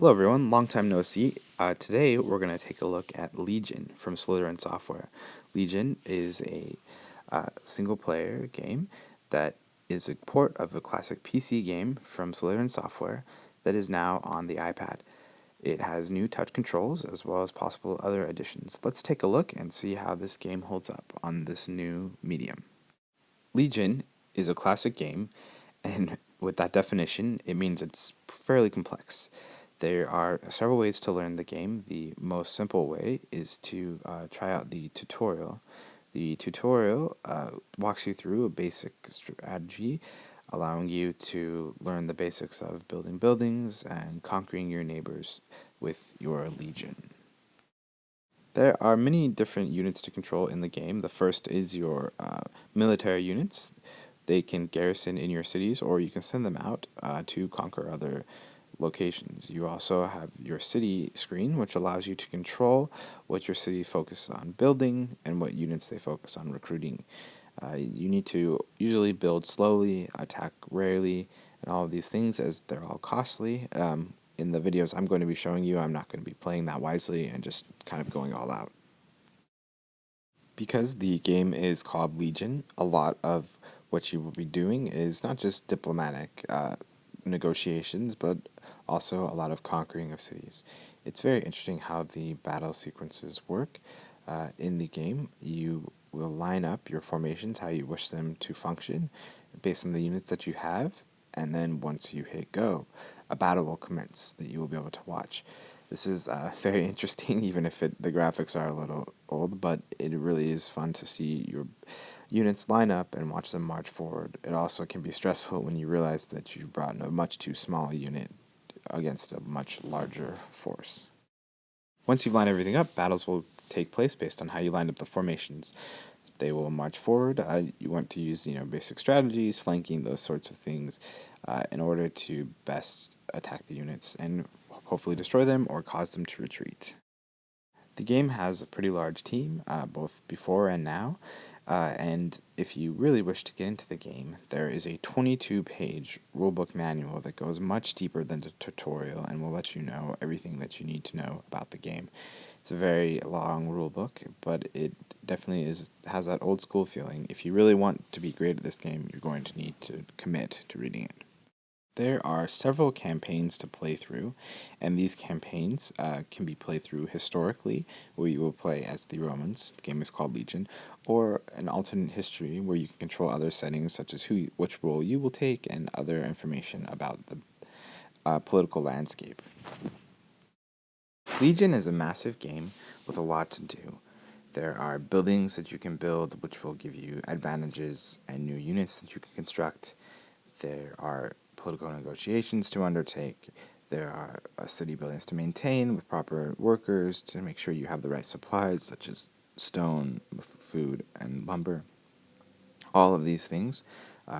Hello everyone, long time no see. Today we're going to take a look at Legion from Slytherin Software. Legion is a single player game that is a port of a classic PC game from Slytherin Software that is now on the iPad. It has new touch controls as well as possible other additions. Let's take a look and see how this game holds up on this new medium. Legion is a classic game, and with that definition, it means it's fairly complex. There are several ways to learn the game. The most simple way is to try out the tutorial. The tutorial walks you through a basic strategy, allowing you to learn the basics of building buildings and conquering your neighbors with your legion. There are many different units to control in the game. The first is your military units. They can garrison in your cities, or you can send them out to conquer other locations. You also have your city screen, which allows you to control what your city focuses on building and what units they focus on recruiting. You need to usually build slowly, attack rarely, and all of these things, as they're all costly. In the videos I'm going to be showing you, I'm not going to be playing that wisely and just kind of going all out. Because the game is called Legion, a lot of what you will be doing is not just diplomatic negotiations, but also a lot of conquering of cities. It's very interesting how the battle sequences work. In the game, you will line up your formations how you wish them to function based on the units that you have, and then once you hit go, a battle will commence that you will be able to watch. This is very interesting, even if the graphics are a little old, but it really is fun to see your units line up and watch them march forward. It also can be stressful when you realize that you brought a much too small unit against a much larger force. Once you've lined everything up, battles will take place based on how you lined up the formations. They will march forward. You want to use basic strategies, flanking, those sorts of things, in order to best attack the units and hopefully destroy them or cause them to retreat. The game has a pretty large team, both before and now, and if you really wish to get into the game, there is a 22-page rulebook manual that goes much deeper than the tutorial and will let you know everything that you need to know about the game. It's a very long rulebook, but it definitely has that old school feeling. If you really want to be great at this game, you're going to need to commit to reading it. There are several campaigns to play through, and these campaigns can be played through historically, where you will play as the Romans, the game is called Legion, or an alternate history where you can control other settings such as which role you will take and other information about the political landscape. Legion is a massive game with a lot to do. There are buildings that you can build which will give you advantages and new units that you can construct. There are political negotiations to undertake. There are city buildings to maintain with proper workers to make sure you have the right supplies such as stone, food, and lumber. All of these things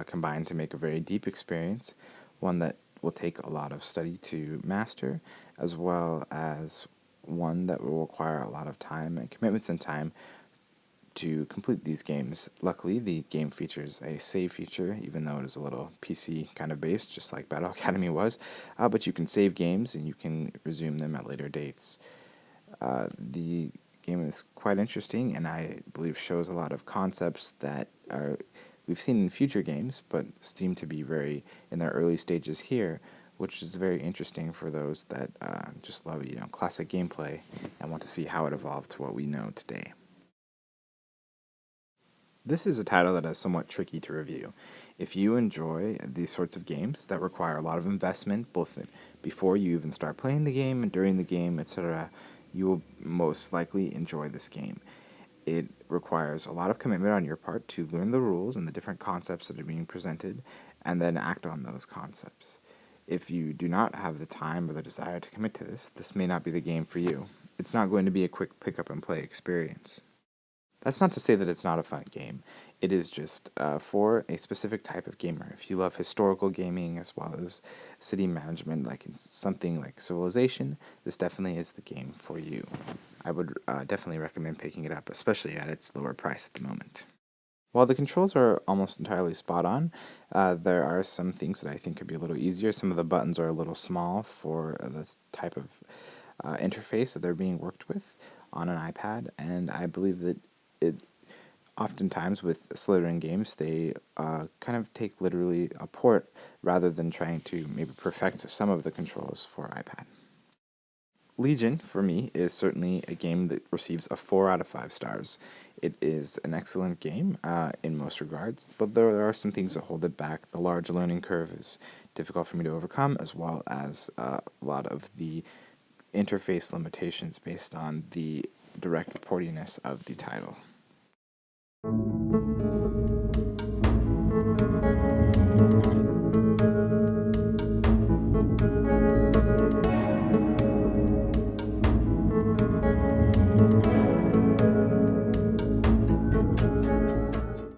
combine to make a very deep experience, one that will take a lot of study to master, as well as one that will require a lot of time and commitments and time to complete these games. Luckily, the game features a save feature, even though it is a little PC kind of based, just like Battle Academy was, but you can save games and you can resume them at later dates. The game is quite interesting, and I believe shows a lot of concepts that we've seen in future games, but seem to be very in their early stages here, which is very interesting for those that just love classic gameplay and want to see how it evolved to what we know today. This is a title that is somewhat tricky to review. If you enjoy these sorts of games that require a lot of investment, both before you even start playing the game and during the game, etc., you will most likely enjoy this game. It requires a lot of commitment on your part to learn the rules and the different concepts that are being presented, and then act on those concepts. If you do not have the time or the desire to commit to this may not be the game for you. It's not going to be a quick pick-up-and-play experience. That's not to say that it's not a fun game. It is just for a specific type of gamer. If you love historical gaming as well as city management, like in something like Civilization, this definitely is the game for you. I would definitely recommend picking it up, especially at its lower price at the moment. While the controls are almost entirely spot on, there are some things that I think could be a little easier. Some of the buttons are a little small for the type of interface that they're being worked with on an iPad, and I believe that it oftentimes with slithering games they kind of take literally a port rather than trying to maybe perfect some of the controls for iPad. Legion, for me, is certainly a game that receives a 4 out of 5 stars. It is an excellent game in most regards, but there are some things that hold it back. The large learning curve is difficult for me to overcome, as well as a lot of the interface limitations based on the direct portiness of the title.